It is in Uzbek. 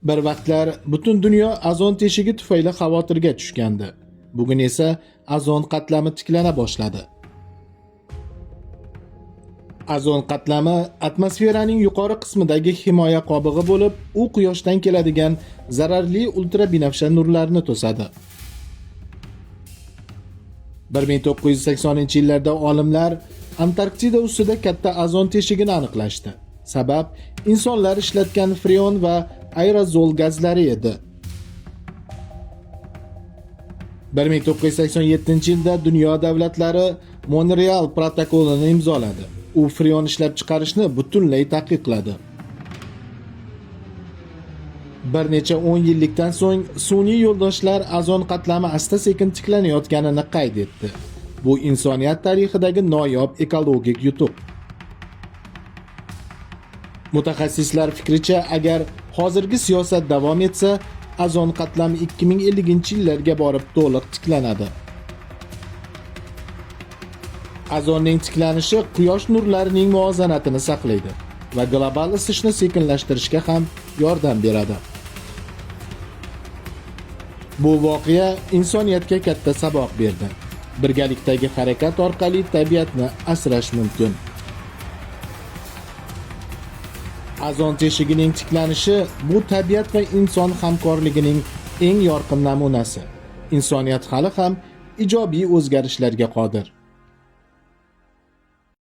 Bir vaqtlar butun dunyo azon teshigi tufayli xavotirga tushgandi. Bugun esa azon qatlami tiklana boshladi. Azon qatlami atmosferaning yuqori qismidagi himoya qobig'i bo'lib, u quyoshdan keladigan zararli ultrabinafsha nurlarni to'sadi. 1980-yillarda olimlar Antarktida ustida katta azon teshigini aniqlashdi. Sabab insonlar ishlatgan freon va aerozol gazlari edi. 1987-yilda dunyo davlatlari Montreal protokolini imzoladi. U freon ishlab chiqarishni butunlay taqiqladi. Bir necha 10 yillikdan so'ng sun'iy yo'ldoshlar azon qatlami asta-sekin tiklanayotganini qayd etdi. Bu insoniyat tarixidagi noyob ekologik yutuq. Mutaxassislar fikricha, agar hozirgi siyosat davom etsa, azon qatlami 2050-yillarga borib to'liq tiklanadi. Azonning tiklanishi quyosh nurlarining muvozanatini saqlaydi va global isishni sekinlashtirishga ham yordam beradi. Bu voqea insoniyatga katta saboq berdi. Birgalikdagi harakat orqali tabiatni asrash mumkin. Azon teshigining tiklanishi bu tabiat va inson hamkorligining eng yorqin namunasi. Insoniyat hali ham ijobiy o'zgarishlarga qodir.